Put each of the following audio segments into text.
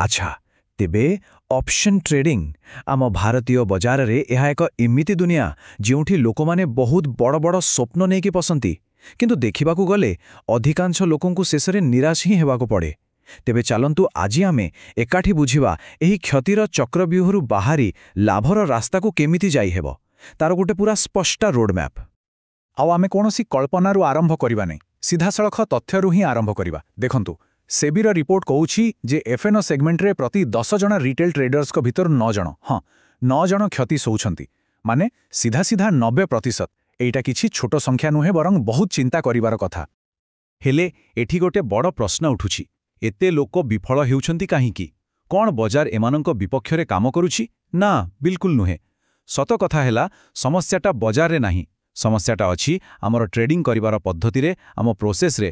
ଆଚ୍ଛା, ତେବେ option trading ଆମ ଭାରତୀୟ ବଜାରରେ ଏହା ଏକ ଏମିତି ଦୁନିଆ ଯେଉଁଠି ଲୋକମାନେ ବହୁତ ବଡ଼ ବଡ଼ ସ୍ୱପ୍ନ ନେଇକି ପଶନ୍ତି, କିନ୍ତୁ ଦେଖିବାକୁ ଗଲେ ଅଧିକାଂଶ ଲୋକଙ୍କୁ ଶେଷରେ ନିରାଶ ହିଁ ହେବାକୁ ପଡ଼େ। ତେବେ ଚାଲନ୍ତୁ ଆଜି ଆମେ ଏକାଠି ବୁଝିବା ଏହି କ୍ଷତିର ଚକ୍ରବ୍ୟୁହରୁ ବାହାରି ଲାଭର ରାସ୍ତାକୁ କେମିତି ଯାଇହେବ, ତାର ଗୋଟେ ପୁରା ସ୍ପଷ୍ଟ ରୋଡମ୍ୟାପ୍। ଆଉ ଆମେ କୌଣସି କଳ୍ପନାରୁ ଆରମ୍ଭ କରିବା ନାହିଁ, ସିଧାସଳଖ ତଥ୍ୟରୁ ହିଁ ଆରମ୍ଭ କରିବା। ଦେଖନ୍ତୁ, ସେବିର ରିପୋର୍ଟ କହୁଛି ଯେ ଏଫ୍ଏନ୍ଓ ସେଗମେଣ୍ଟରେ ପ୍ରତି 10 ଜଣ ରିଟେଲ ଟ୍ରେଡର୍ସଙ୍କ ଭିତରୁ 9 ଜଣ 9 ଜଣ କ୍ଷତି ସହୁଛନ୍ତି। ମାନେ ସିଧା ସିଧା 90%। ଏଇଟା କିଛି ଛୋଟ ସଂଖ୍ୟା ନୁହେଁ, ବରଂ ବହୁତ ଚିନ୍ତା କରିବାର କଥା। ହେଲେ ଏଠି ଗୋଟେ ବଡ଼ ପ୍ରଶ୍ନ ଉଠୁଛି, ଏତେ ଲୋକ ବିଫଳ ହେଉଛନ୍ତି କାହିଁକି? କ'ଣ ବଜାର ଏମାନଙ୍କ ବିପକ୍ଷରେ କାମ କରୁଛି? ନା, ବିଲକୁଲ ନୁହେଁ। ସତ କଥା ହେଲା, ସମସ୍ୟାଟା ବଜାରରେ ନାହିଁ, ସମସ୍ୟାଟା ଅଛି ଆମର ଟ୍ରେଡିଂ କରିବାର ପଦ୍ଧତିରେ, ଆମ ପ୍ରୋସେସରେ।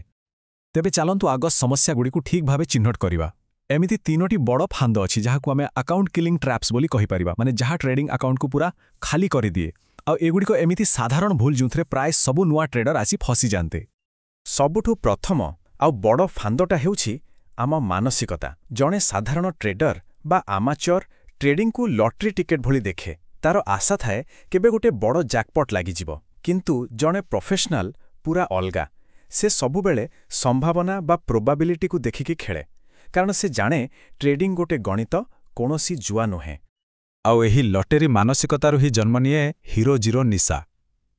ତେବେ ଚାଲନ୍ତୁ ଆଗ ସମସ୍ୟାଗୁଡ଼ିକୁ ଠିକ୍ ଭାବେ ଚିହ୍ନଟ କରିବା। ଏମିତି 3ଟି ବଡ଼ ଫାନ୍ଦ ଅଛି ଯାହାକୁ ଆମେ ଆକାଉଣ୍ଟ କିଲିଂ ଟ୍ରାପ୍ସ ବୋଲି କହିପାରିବା, ମାନେ ଯାହା ଟ୍ରେଡିଂ ଆକାଉଣ୍ଟକୁ ପୁରା ଖାଲି କରିଦିଏ। ଆଉ ଏଗୁଡ଼ିକ ଏମିତି ସାଧାରଣ ଭୁଲ ଯେଉଁଥିରେ ପ୍ରାୟ ସବୁ ନୂଆ ଟ୍ରେଡର ଆସି ଫସିଯାଆନ୍ତି। ସବୁଠୁ ପ୍ରଥମ ଆଉ ବଡ଼ ଫାନ୍ଦଟା ହେଉଛି ଆମ ମାନସିକତା। ଜଣେ ସାଧାରଣ ଟ୍ରେଡର ବା ଆମାଚର ଟ୍ରେଡିଂକୁ ଲଟରୀ ଟିକେଟ୍ ଭଳି ଦେଖେ। ତାର ଆଶା ଥାଏ କେବେ ଗୋଟେ ବଡ଼ ଜ୍ୟାକପଟ୍ ଲାଗିଯିବ। କିନ୍ତୁ ଜଣେ ପ୍ରଫେସନାଲ ପୁରା ଅଲଗା। ସେ ସବୁବେଳେ ସମ୍ଭାବନା ବା ପ୍ରୋବାବିଲିଟିକୁ ଦେଖିକି ଖେଳେ, କାରଣ ସେ ଜାଣେ ଟ୍ରେଡିଂ ଗୋଟେ ଗଣିତ, କୌଣସି ଜୁଆ ନୁହେଁ। ଆଉ ଏହି ଲଟେରୀ ମାନସିକତାରୁ ହିଁ ଜନ୍ମ ନିଏ ହିରୋ ଜିରୋ ନିଶା।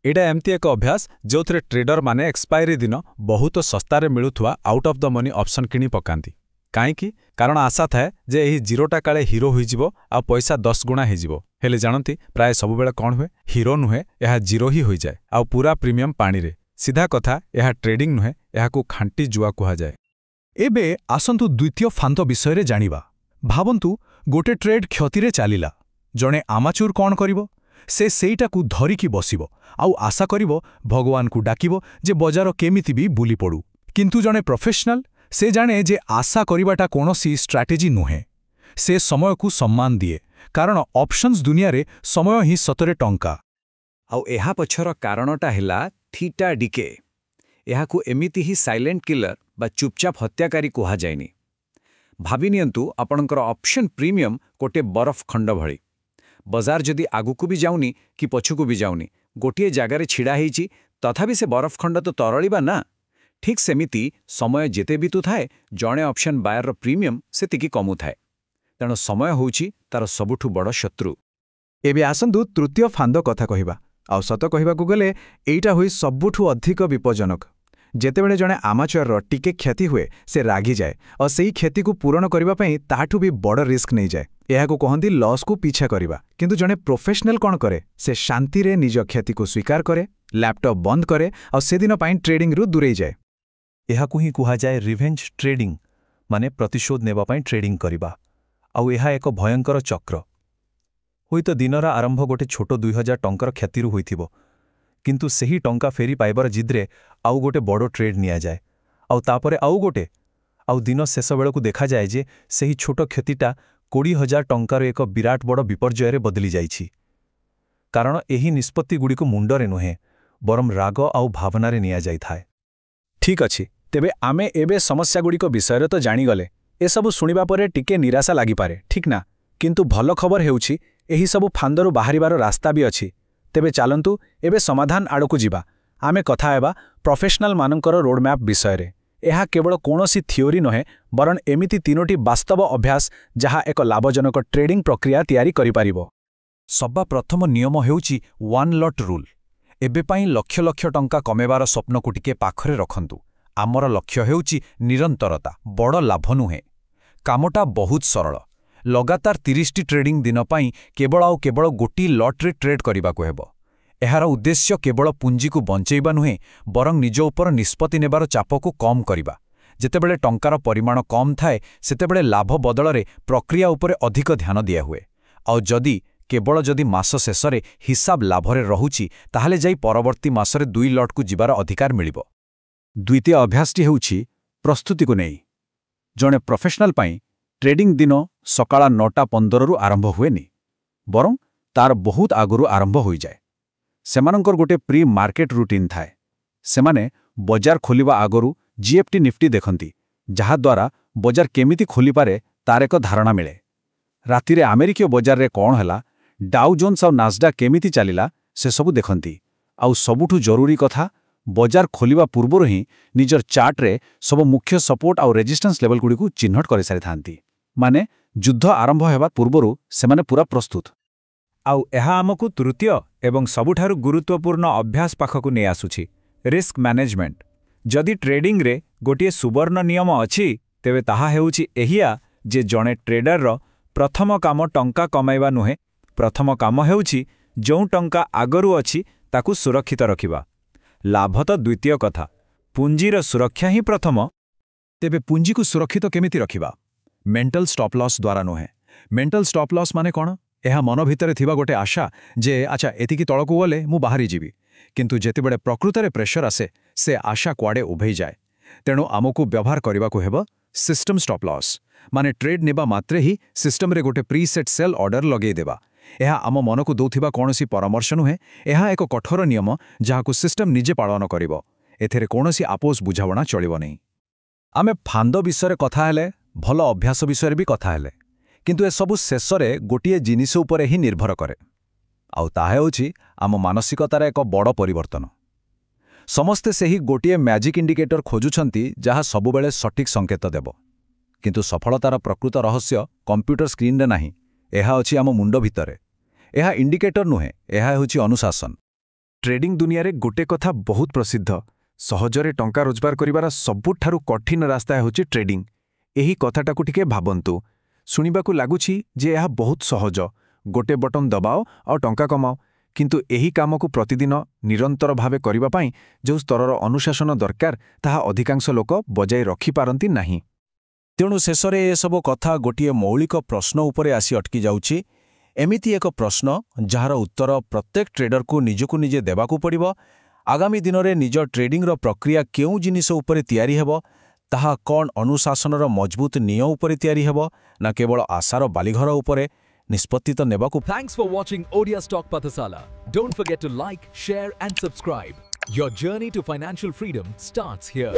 ଏଇଟା ଏମିତି ଏକ ଅଭ୍ୟାସ ଯେଉଁଥିରେ ଟ୍ରେଡରମାନେ ଏକ୍ସପାୟରି ଦିନ ବହୁତ ଶସ୍ତାରେ ମିଳୁଥିବା out of the money option କିଣି ପକାନ୍ତି। କାହିଁକି? କାରଣ ଆଶା ଥାଏ ଯେ ଏହି ଜିରୋଟା କାଳେ ହିରୋ ହୋଇଯିବ ଆଉ ପଇସା 10 ଗୁଣା ହେଇଯିବ। ହେଲେ ଜାଣନ୍ତି, ପ୍ରାୟ ସବୁବେଳେ କ'ଣ ହୁଏ? ହିରୋ ନୁହେଁ, ଏହା ଜିରୋ ହିଁ ହୋଇଯାଏ, ଆଉ ପୁରା ପ୍ରିମିୟମ୍ ପାଣିରେ। ସିଧା କଥା, ଏହା ଟ୍ରେଡିଂ ନୁହେଁ, ଏହାକୁ ଖାଣ୍ଟି ଜୁଆ କୁହାଯାଏ। ଏବେ ଆସନ୍ତୁ ଦ୍ୱିତୀୟ ଫାନ୍ଦ ବିଷୟରେ ଜାଣିବା। ଭାବନ୍ତୁ, ଗୋଟେ ଟ୍ରେଡ୍ କ୍ଷତିରେ ଚାଲିଲା। ଜଣେ ଆମାଚୁର କ'ଣ କରିବ? ସେ ସେଇଟାକୁ ଧରିକି ବସିବ ଆଉ ଆଶା କରିବ, ଭଗବାନଙ୍କୁ ଡାକିବ ଯେ ବଜାର କେମିତି ବି ବୁଲି ପଡ଼ୁ। କିନ୍ତୁ ଜଣେ ପ୍ରଫେସନାଲ, ସେ ଜାଣେ ଯେ ଆଶା କରିବାଟା କୌଣସି ଷ୍ଟ୍ରାଟେଜି ନୁହେଁ। ସେ ସମୟକୁ ସମ୍ମାନ ଦିଏ, କାରଣ ଅପସନ୍ସ ଦୁନିଆରେ ସମୟ ହିଁ ସତରେ ଟଙ୍କା। ଆଉ ଏହା ପଛର କାରଣଟା ହେଲା ଥୀଟା ଡିକେ। ଏହାକୁ ଏମିତି ହିଁ ସାଇଲେଣ୍ଟ କିଲର ବା ଚୁପଚାପ ହତ୍ୟାକାରୀ କୁହାଯାଏନି। ଭାବିନିଅନ୍ତୁ, ଆପଣଙ୍କର ଅପସନ୍ ପ୍ରିମିୟମ୍ ଗୋଟେ ବରଫ ଖଣ୍ଡ ଭଳି। ବଜାର ଯଦି ଆଗକୁ ବି ଯାଉନି କି ପଛକୁ ବି ଯାଉନି, ଗୋଟିଏ ଜାଗାରେ ଛିଡ଼ା ହେଇଛି, ତଥାପି ସେ ବରଫ ଖଣ୍ଡ ତ ତରଳିବା ନା। ଠିକ୍ ସେମିତି ସମୟ ଯେତେ ବିତୁଥାଏ, ଜଣେ ଅପସନ୍ ବାୟରର ପ୍ରିମିୟମ୍ ସେତିକି କମୁଥାଏ। ତେଣୁ ସମୟ ହେଉଛି ତାର ସବୁଠୁ ବଡ଼ ଶତ୍ରୁ। ଏବେ ଆସନ୍ତୁ ତୃତୀୟ ଫାନ୍ଦ କଥା କହିବା। ଆଉ ସତ କହିବାକୁ ଗଲେ ଏଇଟା ହୋଇ ସବୁଠୁ ଅଧିକ ବିପଜ୍ଜନକ। ଯେତେବେଳେ ଜଣେ ଆମାଚରର ଟିକେ କ୍ଷତି ହୁଏ, ସେ ରାଗିଯାଏ ଆଉ ସେଇ କ୍ଷତିକୁ ପୂରଣ କରିବା ପାଇଁ ତାଠୁ ବି ବଡ଼ ରିସ୍କ ନେଇଯାଏ। ଏହାକୁ କହନ୍ତି ଲସ୍କୁ ପିଛା କରିବା। କିନ୍ତୁ ଜଣେ ପ୍ରଫେସନାଲ କ'ଣ କରେ? ସେ ଶାନ୍ତିରେ ନିଜ କ୍ଷତିକୁ ସ୍ୱୀକାର କରେ, ଲ୍ୟାପଟପ୍ ବନ୍ଦ କରେ ଆଉ ସେଦିନ ପାଇଁ ଟ୍ରେଡିଂରୁ ଦୂରେଇ ଯାଏ। ଏହାକୁ ହିଁ କୁହାଯାଏ ରିଭେଞ୍ଜ ଟ୍ରେଡିଂ, ମାନେ ପ୍ରତିଶୋଧ ନେବା ପାଇଁ ଟ୍ରେଡିଂ କରିବା। ଆଉ ଏହା ଏକ ଭୟଙ୍କର ଚକ୍ର। ହୁଏତ ଦିନର ଆରମ୍ଭ ଗୋଟେ ଛୋଟ 2000 ଟଙ୍କାର କ୍ଷତିରୁ ହୋଇଥିବ, କିନ୍ତୁ ସେହି ଟଙ୍କା ଫେରି ପାଇବାର ଜିଦ୍ରେ ଆଉ ଗୋଟେ ବଡ଼ ଟ୍ରେଡ୍ ନିଆଯାଏ, ଆଉ ତାପରେ ଆଉ ଗୋଟେ। ଆଉ ଦିନ ଶେଷ ବେଳକୁ ଦେଖାଯାଏ ଯେ ସେହି ଛୋଟ କ୍ଷତିଟା 20,000 ଟଙ୍କାର ଏକ ବିରାଟ ବଡ଼ ବିପର୍ଯ୍ୟୟରେ ବଦଳି ଯାଇଛି। କାରଣ ଏହି ନିଷ୍ପତ୍ତିଗୁଡ଼ିକୁ ମୁଣ୍ଡରେ ନୁହେଁ, ବରଂ ରାଗ ଆଉ ଭାବନାରେ ନିଆଯାଇଥାଏ। ଠିକ୍ ଅଛି, ତେବେ ଆମେ ଏବେ ସମସ୍ୟାଗୁଡ଼ିକ ବିଷୟରେ ତ ଜାଣିଗଲେ। ଏସବୁ ଶୁଣିବା ପରେ ଟିକେ ନିରାଶା ଲାଗିପାରେ, ଠିକ୍ ନା? କିନ୍ତୁ ଭଲ ଖବର ହେଉଛି, ଏହିସବୁ ଫାନ୍ଦରୁ ବାହାରିବାର ରାସ୍ତା ବି ଅଛି। ତେବେ ଚାଲନ୍ତୁ ଏବେ ସମାଧାନ ଆଡ଼କୁ ଯିବା। ଆମେ କଥା ହେବା ପ୍ରଫେସନାଲମାନଙ୍କର ରୋଡମ୍ୟାପ୍ ବିଷୟରେ। ଏହା କେବଳ କୌଣସି ଥିଓରି ନୁହେଁ, ବରଂ ଏମିତି 3ଟି ବାସ୍ତବ ଅଭ୍ୟାସ ଯାହା ଏକ ଲାଭଜନକ ଟ୍ରେଡିଂ ପ୍ରକ୍ରିୟା ତିଆରି କରିପାରିବ। ସର୍ବପ୍ରଥମ ନିୟମ ହେଉଛି ୱାନ୍ ଲଟ୍ ରୁଲ୍। ଏବେ ପାଇଁ ଲକ୍ଷ ଲକ୍ଷ ଟଙ୍କା କମେଇବାର ସ୍ୱପ୍ନକୁ ଟିକେ ପାଖରେ ରଖନ୍ତୁ। ଆମର ଲକ୍ଷ୍ୟ ହେଉଛି ନିରନ୍ତରତା, ବଡ଼ ଲାଭ ନୁହେଁ। କାମଟା ବହୁତ ସରଳ। ଲଗାତାର 30ଟି ଟ୍ରେଡିଂ ଦିନ ପାଇଁ କେବଳ ଆଉ କେବଳ ଗୋଟିଏ ଲଟ୍ରେ ଟ୍ରେଡ୍ କରିବାକୁ ହେବ। ଏହାର ଉଦ୍ଦେଶ୍ୟ କେବଳ ପୁଞ୍ଜିକୁ ବଞ୍ଚେଇବା ନୁହେଁ, ବରଂ ନିଜ ଉପରେ ନିଷ୍ପତ୍ତି ନେବାର ଚାପକୁ କମ୍ କରିବା। ଯେତେବେଳେ ଟଙ୍କାର ପରିମାଣ କମ୍ ଥାଏ, ସେତେବେଳେ ଲାଭ ବଦଳରେ ପ୍ରକ୍ରିୟା ଉପରେ ଅଧିକ ଧ୍ୟାନ ଦିଆହୁଏ। ଆଉ କେବଳ ଯଦି ମାସ ଶେଷରେ ହିସାବ ଲାଭରେ ରହୁଛି, ତାହେଲେ ଯାଇ ପରବର୍ତ୍ତୀ ମାସରେ 2 ଲଟ୍କୁ ଯିବାର ଅଧିକାର ମିଳିବ। ଦ୍ୱିତୀୟ ଅଭ୍ୟାସଟି ହେଉଛି ପ୍ରସ୍ତୁତିକୁ ନେଇ। ଜଣେ ପ୍ରଫେସନାଲ ପାଇଁ ଟ୍ରେଡିଂ ଦିନ ସକାଳ 9:15ରୁ ଆରମ୍ଭ ହୁଏନି, ବରଂ ତାର ବହୁତ ଆଗରୁ ଆରମ୍ଭ ହୋଇଯାଏ। ସେମାନଙ୍କର ଗୋଟେ ପ୍ରି ମାର୍କେଟ ରୁଟିନ୍ ଥାଏ। ସେମାନେ ବଜାର ଖୋଲିବା ଆଗରୁ ଜିଏଫ୍ଟି ନିଫ୍ଟି ଦେଖନ୍ତି, ଯାହାଦ୍ୱାରା ବଜାର କେମିତି ଖୋଲିପାରେ ତାର ଏକ ଧାରଣା ମିଳେ। ରାତିରେ ଆମେରିକୀୟ ବଜାରରେ କ'ଣ ହେଲା, ଡାଉ ଜୋନ୍ସ ଆଉ ନାସ୍ଡାକ୍ କେମିତି ଚାଲିଲା, ସେସବୁ ଦେଖନ୍ତି। ଆଉ ସବୁଠୁ ଜରୁରୀ କଥା, ବଜାର ଖୋଲିବା ପୂର୍ବରୁ ହିଁ ନିଜର ଚାର୍ଟରେ ସବୁ ମୁଖ୍ୟ ସପୋର୍ଟ ଆଉ ରେଜିଷ୍ଟାନ୍ସ ଲେଭେଲଗୁଡ଼ିକୁ ଚିହ୍ନଟ କରିସାରିଥାନ୍ତି। ମାନେ ଯୁଦ୍ଧ ଆରମ୍ଭ ହେବା ପୂର୍ବରୁ ସେମାନେ ପୁରା ପ୍ରସ୍ତୁତ। ଆଉ ଏହା ଆମକୁ ତୃତୀୟ ଏବଂ ସବୁଠାରୁ ଗୁରୁତ୍ୱପୂର୍ଣ୍ଣ ଅଭ୍ୟାସ ପାଖକୁ ନେଇ ଆସୁଛି, ରିସ୍କ ମ୍ୟାନେଜମେଣ୍ଟ। ଯଦି ଟ୍ରେଡିଂରେ ଗୋଟିଏ ସୁବର୍ଣ୍ଣ ନିୟମ ଅଛି, ତେବେ ତାହା ହେଉଛି ଏହିଆ ଯେ ଜଣେ ଟ୍ରେଡରର ପ୍ରଥମ କାମ ଟଙ୍କା କମାଇବା ନୁହେଁ, ପ୍ରଥମ କାମ ହେଉଛି ଯେଉଁ ଟଙ୍କା ଆଗରୁ ଅଛି ତାକୁ ସୁରକ୍ଷିତ ରଖିବା। ଲାଭ ତ ଦ୍ୱିତୀୟ କଥା, ପୁଞ୍ଜିର ସୁରକ୍ଷା ହିଁ ପ୍ରଥମ। ତେବେ ପୁଞ୍ଜିକୁ ସୁରକ୍ଷିତ କେମିତି ରଖିବା? ମେଣ୍ଟାଲ ଷ୍ଟପ୍ ଲସ୍ ଦ୍ୱାରା ନୁହେଁ। ମେଣ୍ଟାଲ ଷ୍ଟପ୍ ଲସ୍ ମାନେ କ'ଣ? ଏହା ମନ ଭିତରେ ଥିବା ଗୋଟେ ଆଶା ଯେ ଆଚ୍ଛା ଏତିକି ତଳକୁ ଗଲେ ମୁଁ ବାହାରିଯିବି। କିନ୍ତୁ ଯେତେବେଳେ ପ୍ରକୃତରେ ପ୍ରେସର ଆସେ, ସେ ଆଶା କୁଆଡ଼େ ଉଭେଇଯାଏ। ତେଣୁ ଆମକୁ ବ୍ୟବହାର କରିବାକୁ ହେବ ସିଷ୍ଟମ୍ ଷ୍ଟପ୍ ଲସ୍। ମାନେ ଟ୍ରେଡ୍ ନେବା ମାତ୍ରେ ହିଁ ସିଷ୍ଟମରେ ଗୋଟେ ପ୍ରିସେଟ୍ ସେଲ୍ ଅର୍ଡର ଲଗେଇଦେବା। ଏହା ଆମ ମନକୁ ଦେଉଥିବା କୌଣସି ପରାମର୍ଶ ନୁହେଁ, ଏହା ଏକ କଠୋର ନିୟମ ଯାହାକୁ ସିଷ୍ଟମ୍ ନିଜେ ପାଳନ କରିବ। ଏଥିରେ କୌଣସି ଆପୋଷ ବୁଝାମଣା ଚଳିବ ନାହିଁ। ଆମେ ଫାନ୍ଦ ବିଷୟରେ କଥା ହେଲେ, ଭଲ ଅଭ୍ୟାସ ବିଷୟରେ ବି କଥା ହେଲେ, କିନ୍ତୁ ଏସବୁ ଶେଷରେ ଗୋଟିଏ ଜିନିଷ ଉପରେ ହିଁ ନିର୍ଭର କରେ। ଆଉ ତାହା ହେଉଛି ଆମ ମାନସିକତାର ଏକ ବଡ଼ ପରିବର୍ତ୍ତନ। ସମସ୍ତେ ସେହି ଗୋଟିଏ ମ୍ୟାଜିକ୍ ଇଣ୍ଡିକେଟର ଖୋଜୁଛନ୍ତି ଯାହା ସବୁବେଳେ ସଠିକ୍ ସଙ୍କେତ ଦେବ। କିନ୍ତୁ ସଫଳତାର ପ୍ରକୃତ ରହସ୍ୟ କମ୍ପ୍ୟୁଟର ସ୍କ୍ରିନରେ ନାହିଁ, ଏହା ଅଛି ଆମ ମୁଣ୍ଡ ଭିତରେ। ଏହା ଇଣ୍ଡିକେଟର ନୁହେଁ, ଏହା ହେଉଛି ଅନୁଶାସନ। ଟ୍ରେଡିଂ ଦୁନିଆରେ ଗୋଟେ କଥା ବହୁତ ପ୍ରସିଦ୍ଧ, ସହଜରେ ଟଙ୍କା ରୋଜଗାର କରିବାର ସବୁଠାରୁ କଠିନ ରାସ୍ତା ହେଉଛି ଟ୍ରେଡିଂ। ଏହି କଥାଟାକୁ ଟିକେ ଭାବନ୍ତୁ। ଶୁଣିବାକୁ ଲାଗୁଛି ଯେ ଏହା ବହୁତ ସହଜ, ଗୋଟେ ବଟନ୍ ଦବାଅ ଆଉ ଟଙ୍କା କମାଅ। କିନ୍ତୁ ଏହି କାମକୁ ପ୍ରତିଦିନ ନିରନ୍ତର ଭାବେ କରିବା ପାଇଁ ଯେଉଁ ସ୍ତରର ଅନୁଶାସନ ଦରକାର, ତାହା ଅଧିକାଂଶ ଲୋକ ବଜାୟ ରଖିପାରନ୍ତି ନାହିଁ। ତେଣୁ ଶେଷରେ ଏସବୁ କଥା ଗୋଟିଏ ମୌଳିକ ପ୍ରଶ୍ନ ଉପରେ ଆସି ଅଟକି ଯାଉଛି। ଏମିତି ଏକ ପ୍ରଶ୍ନ ଯାହାର ଉତ୍ତର ପ୍ରତ୍ୟେକ ଟ୍ରେଡରକୁ ନିଜକୁ ନିଜେ ଦେବାକୁ ପଡ଼ିବ। ଆଗାମୀ ଦିନରେ ନିଜ ଟ୍ରେଡିଂର ପ୍ରକ୍ରିୟା କେଉଁ ଜିନିଷ ଉପରେ ତିଆରି ହେବ? ତାହା କ'ଣ ଅନୁଶାସନର ମଜବୁତ ନିୟ ଉପରେ ତିଆରି ହେବ, ନା କେବଳ ଆଶାର ବାଲିଘର ଉପରେ? ନିଷ୍ପତ୍ତି ତ ନେବାକୁ। Thanks for watching Odia Stock Pathasala. Don't forget to like, share and subscribe. Your journey to financial freedom starts here.